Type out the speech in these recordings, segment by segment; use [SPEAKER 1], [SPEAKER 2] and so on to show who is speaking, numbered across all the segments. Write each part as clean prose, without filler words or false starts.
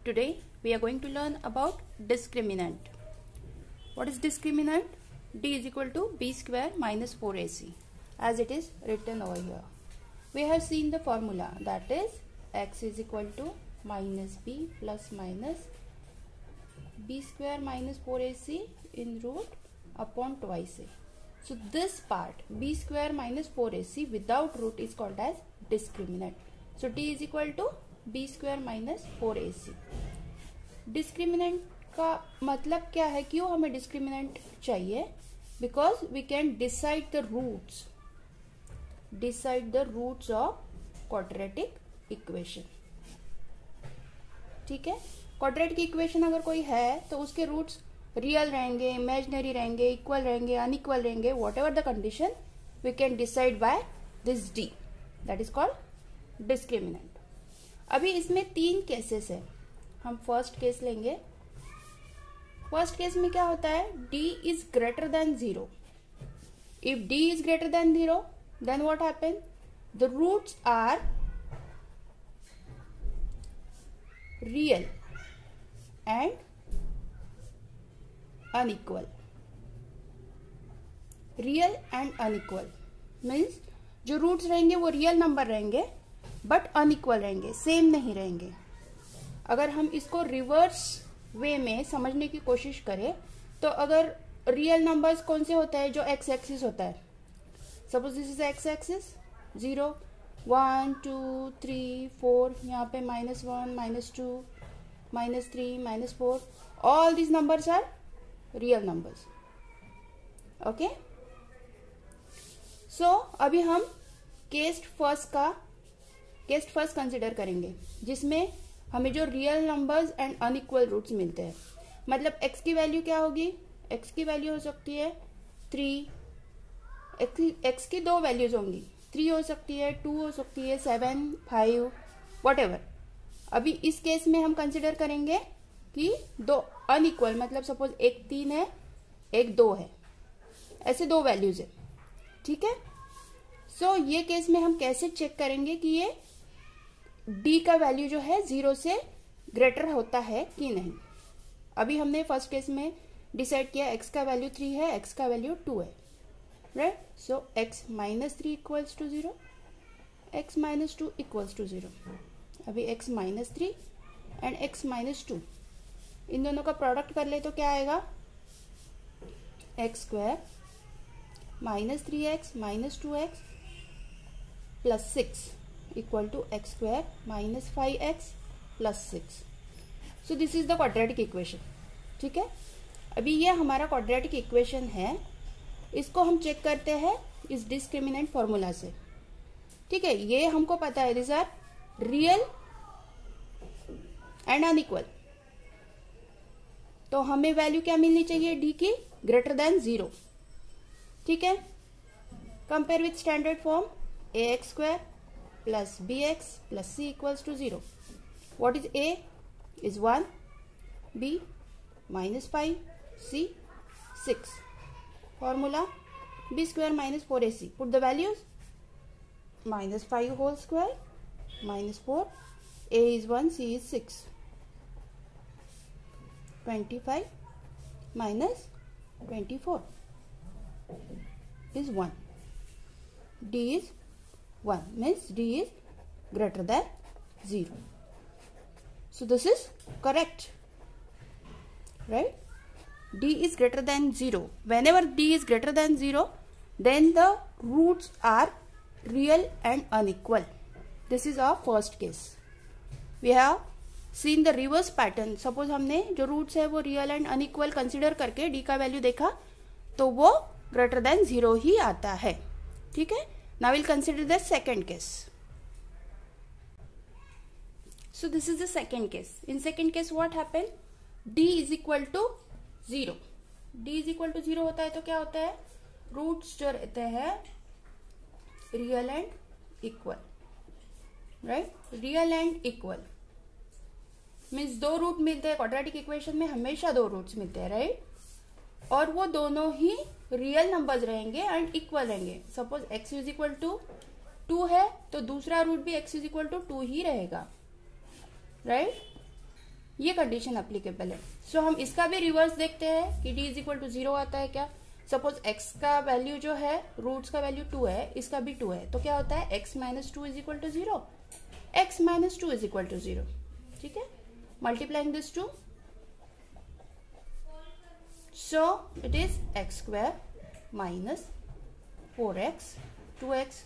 [SPEAKER 1] Today we are going to learn about discriminant. What is discriminant? D is equal to b square minus 4ac as it is written over here. We have seen the formula, that is x is equal to minus b plus minus b square minus 4ac in root upon twice a. So this part b square minus 4ac without root is called as discriminant. So d is equal to b square minus 4ac. Discriminant का मतलब क्या है, क्यों हमें discriminant चाहिए? Because we can decide the roots of quadratic equation. ठीक है, quadratic equation अगर कोई है तो उसके रूट्स रियल रहेंगे, इमेजिनरी रहेंगे, इक्वल रहेंगे, अनइक्वल रहेंगे, whatever the condition we can decide by this D, that is called discriminant. अभी इसमें 3 केसेस है. हम फर्स्ट केस लेंगे. फर्स्ट केस में क्या होता है, d is greater than 0. If d is greater than 0 then what happen, the roots are real and unequal. Real and unequal means जो रूट्स रहेंगे वो रियल नंबर रहेंगे बट अनइक्वल रहेंगे, सेम नहीं रहेंगे. अगर हम इसको रिवर्स वे में समझने की कोशिश करें तो अगर रियल नंबर्स कौन से होते हैं, जो एक्स एक्सिस होता है, suppose this is x axis, 0 1 2 3 4, यहाँ पे -1 -2 -3 -4, all these numbers are real numbers. Okay, so अभी हम केस फर्स्ट कंसिडर करेंगे जिसमें हमें जो real numbers and unequal roots मिलते हैं. मतलब x की वैल्यू क्या होगी, x की वैल्यू हो सकती है 3, x की 2 वैल्यूज होंगी, 3 हो सकती है, 2 हो सकती है, 7 5 वॉट एवर. अभी इस केस में हम कंसिडर करेंगे कि 2 अनइक्वल, मतलब सपोज एक 3 है एक 2 है, ऐसे 2 वैल्यूज है. ठीक है, सो ये केस में हम कैसे चेक करेंगे कि ये d का वैल्यू जो है 0 से ग्रेटर होता है कि नहीं. अभी हमने फर्स्ट केस में डिसाइड किया x का वैल्यू 3 है, x का वैल्यू 2 है, right. So x minus 3 equals to 0, x minus 2 equals to 0. अभी x minus 3 and x minus 2, इन दोनों का प्रोडक्ट कर ले तो क्या आएगा, x square minus 3x minus 2x plus 6 equal to x square minus 5x plus 6. So this is the quadratic equation. ठीक है, अभी ये हमारा quadratic equation है. इसको हम चेक करते हैं इस discriminant formula से. ठीक है, ये हमको पता है these are real and unequal. तो हमें वैल्यू क्या मिलनी चाहिए d की, ग्रेटर देन 0. ठीक है, compare with standard form, ax square plus bx plus c equals to 0. What is a? Is 1, b minus 5, c 6. Formula b square minus 4ac. Put the values. Minus 5 whole square minus 4. A is 1, c is 6. 25 minus 24 is 1. D is 1 means d is greater than 0. So this is correct, right? D is greater than 0. Whenever d is greater than 0, then the roots are real and unequal. This is our first case. We have seen the reverse pattern. Suppose हमने जो roots है वो real and unequal consider करके d का value देखा तो वो greater than 0 ही आता है. ठीक है, now we'll consider the second case. So this is the second case. In second case what happened, d is equal to 0. d is equal to 0 होता है तो क्या होता है, रूट्स जो रहते हैं real and equal, right. Real and equal means 2 root मिलते हैं. क्वाड्रेटिक इक्वेशन में हमेशा 2 रूट्स मिलते हैं, राइट. और वो दोनों ही रियल नंबर्स रहेंगे एंड इक्वल रहेंगे. Suppose x is equal to 2 है तो दूसरा रूट भी x इज इक्वल टू 2 ही रहेगा, राइट. ये कंडीशन अप्लीकेबल है। सो हम इसका भी रिवर्स देखते हैं कि d इज इक्वल टू 0 आता है क्या। सपोज x का वैल्यू जो है, रूट्स का वैल्यू 2 है, इसका भी 2 है, तो क्या होता है x minus 2 is equal to 0, x minus 2 is equal to 0। ठीक है, multiplying this two, so it is x square minus 4x 2x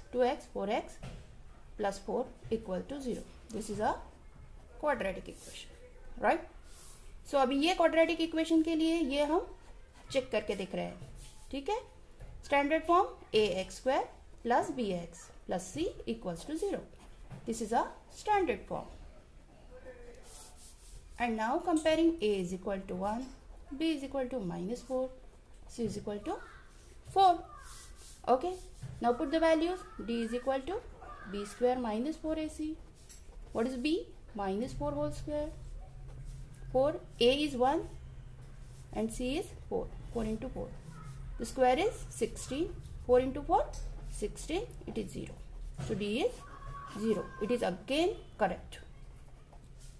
[SPEAKER 1] 4x plus 4 equal to 0. This is a quadratic equation, right? So अभी ये quadratic equation के लिए ये हम check करके देख रहे हैं। ठीक है, standard form ax square plus bx plus c equals to 0. This is a standard form. And now comparing a is equal to 1, b is equal to minus 4, c is equal to 4. Okay, now put the values. D is equal to b square minus 4ac. What is b? Minus 4 whole square. 4, a is 1 and c is 4. 4 into 4. The square is 16. 4 into 4, 16. It is 0. So D is 0. It is again correct.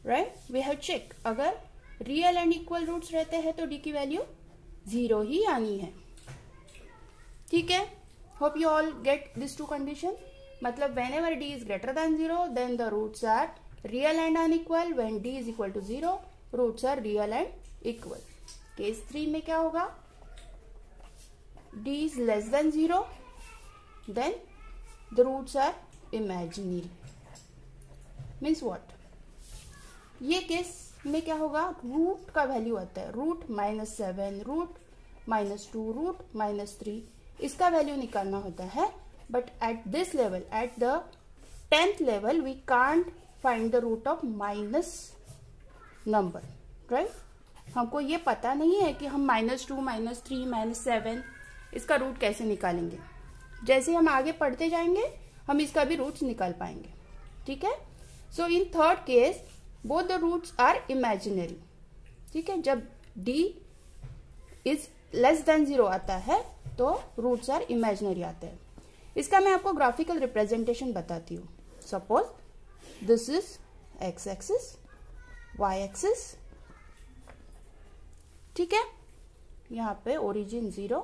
[SPEAKER 1] Right? We have checked. अगर real and equal roots रहते हैं तो D की value 0 ही आनी है। ठीक है, hope you all get this to condition. मतलब whenever D is greater than 0 then the roots are real and unequal, when D is equal to 0 roots are real and equal. Case 3 में क्या होगा, D is less than 0 then the roots are imaginary. Means what, ये case में क्या होगा, root का value आता है रूट -7, रूट -2, रूट -3, इसका वैल्यू निकालना होता है। But at this level, at the 10th level, we can't find the root of minus number, right. हमको ये पता नहीं है कि हम -2, -3, -7 इसका रूट कैसे निकालेंगे। जैसे हम आगे पढ़ते जाएंगे हम इसका भी रूट्स निकाल पाएंगे। ठीक है, so in third case both the roots are imaginary. ठीक है, जब d इज लेस देन 0 आता है तो रूट्स आर इमेजिनरी आते हैं। इसका मैं आपको ग्राफिकल रिप्रेजेंटेशन बताती हूँ। Suppose this is x axis, y axis. ठीक है, यहाँ पे ओरिजिन 0,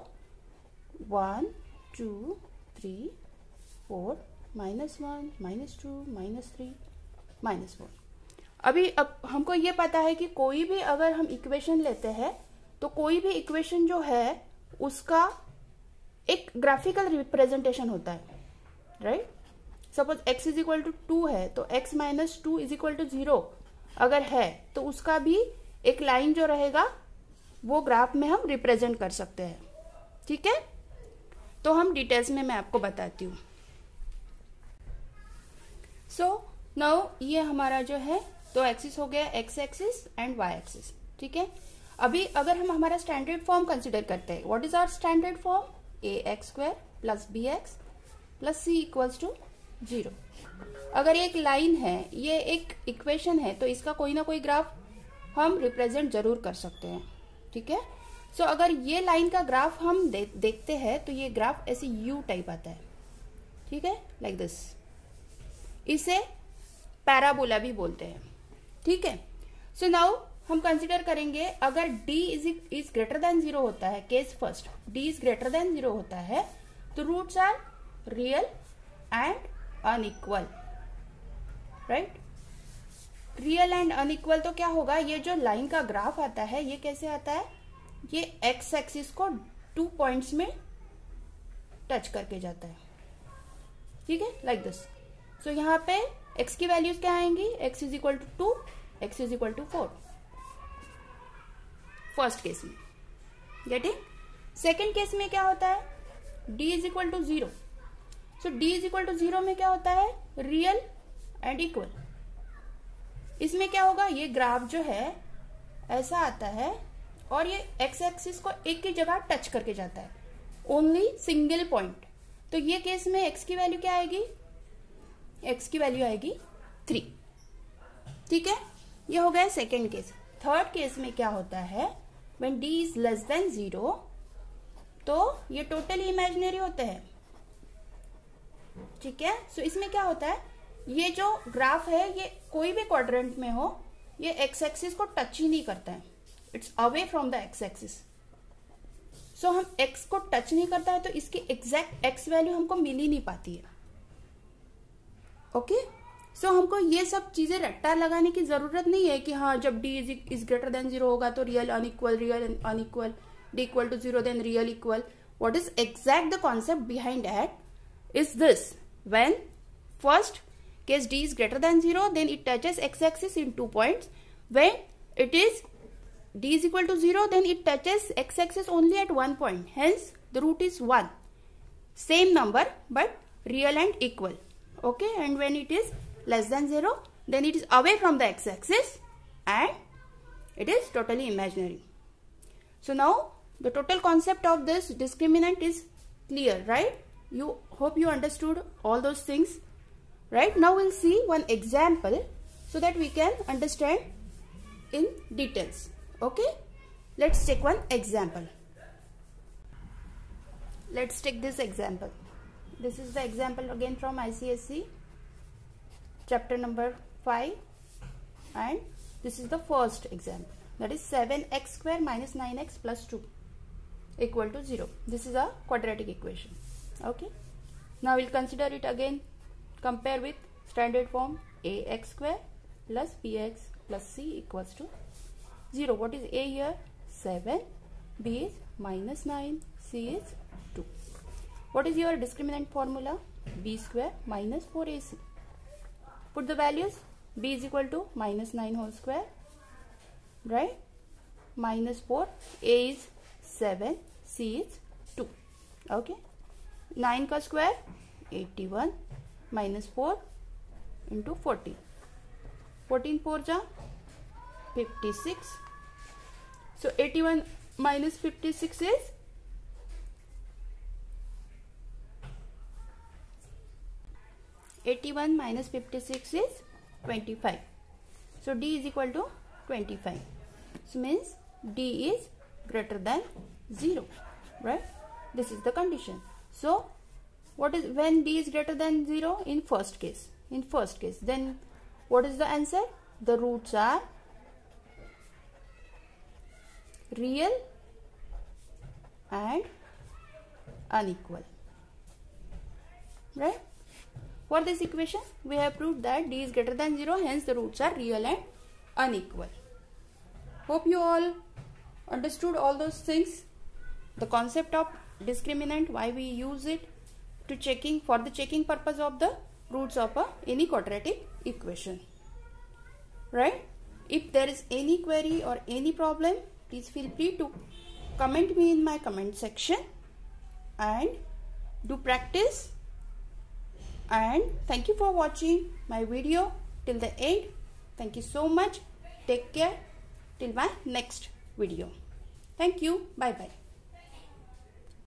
[SPEAKER 1] 1 2 3 4 -1 -2 -3 -4। अभी अब हमको ये पता है कि कोई भी अगर हम इक्वेशन लेते हैं तो कोई भी इक्वेशन जो है उसका एक ग्राफिकल रिप्रेजेंटेशन होता है, right. Suppose x is equal to 2 है तो x minus 2 is equal to 0 अगर है तो उसका भी एक लाइन जो रहेगा वो ग्राफ में हम रिप्रेजेंट कर सकते हैं। ठीक है, तो हम डिटेल्स में मैं आपको बताती हूँ। सो नाउ ये हमारा जो है तो एक्सिस हो गया x axis and y axis. ठीक है, अभी अगर हम हमारा स्टैंडर्ड फॉर्म कंसिडर करते हैं, what is our standard form, ax square plus bx plus c equals to 0। अगर एक लाइन है, ये एक इक्वेशन है, तो इसका कोई ना कोई ग्राफ हम रिप्रेजेंट जरूर कर सकते हैं। ठीक है, सो अगर ये लाइन का ग्राफ हम देखते हैं तो ये ग्राफ ऐसे यू टाइप आता है। ठीक है, लाइक दिस। इसे पैराबोला भी बोलते हैं। ठीक है, सो नाउ हम कंसिडर करेंगे अगर d इज ग्रेटर देन 0 होता है, case first d is greater than 0 होता है तो roots are real and unequal, right. Real and unequal तो क्या होगा, ये जो लाइन का ग्राफ आता है ये कैसे आता है, ये x एक्सिस को 2 पॉइंट्स में टच करके जाता है। ठीक है, लाइक दिस। सो यहाँ पे x की वैल्यूज क्या आएंगी, x is equal to 2, x is equal to 4 first case में। गेटिंग? सेकेंड केस में क्या होता है, d is equal to 0। So d is equal to 0 में क्या होता है, रियल एंड इक्वल। इसमें क्या होगा, ये ग्राफ जो है ऐसा आता है और ये x एक्सिस को एक ही जगह टच करके जाता है, ओनली सिंगल पॉइंट। तो ये केस में x की वैल्यू क्या आएगी, x की वैल्यू आएगी 3। ठीक है, ये हो गया सेकेंड केस। थर्ड केस में क्या होता है, when d is less than 0 तो ये टोटली इमेजिनरी होते हैं। ठीक है, सो इसमें क्या होता है, ये जो ग्राफ है ये कोई भी क्वाड्रेंट में हो ये एक्स एक्सिस को टच ही नहीं करता है, it's away from the x axis. So हम एक्स को टच नहीं करता है तो इसकी एग्जैक्ट एक्स वैल्यू हमको मिल ही नहीं पाती है। ओके, सो हमको ये सब चीजें रट्टा लगाने की जरूरत नहीं है कि हाँ जब डी इज ग्रेटर देन 0 होगा तो real unequal, real unequal, D equal to 0 then real equal. What is exact the concept behind that is this, when first case d is greater than 0 then it touches x-axis in 2 points. When it is d is equal to 0 then it touches x-axis only at 1 point, hence the root is 1, same number but real and equal. Okay, and when it is less than 0 then it is away from the x-axis and it is totally imaginary. So now the total concept of this discriminant is clear, right? You hope you understood all those things. Right, now we'll see one example so that we can understand in details. Okay, let's take one example. Let's take this example. This is the example again from ICSE chapter number 5, and this is the first example, that is 7x square minus 9x plus 2 equal to 0. This is a quadratic equation. Okay, now we'll consider it again. Compare with standard form ax square plus bx plus c equals to 0. What is a here? 7. B is minus 9. C is 2. What is your discriminant formula? B square minus 4ac. Put the values. B is equal to minus 9 whole square. Right? Minus 4. A is 7. C is 2. Okay. 9 ka square 81. Minus 4 into 14. 14 4 ja 56. So 81 minus 56 is 81 minus 56 is 25. So D is equal to 25. So means D is greater than 0. Right? This is the condition. So what is when D is greater than 0? In first case. In first case. Then what is the answer? The roots are real and unequal. Right? For this equation, we have proved that D is greater than 0. Hence the roots are real and unequal. Hope you all understood all those things. The concept of discriminant, why we use it. To checking, for the checking purpose of the roots of any quadratic equation. Right? If there is any query or any problem, please feel free to comment me in my comment section and do practice. And thank you for watching my video till the end. Thank you so much. Take care till my next video. Thank you. Bye bye.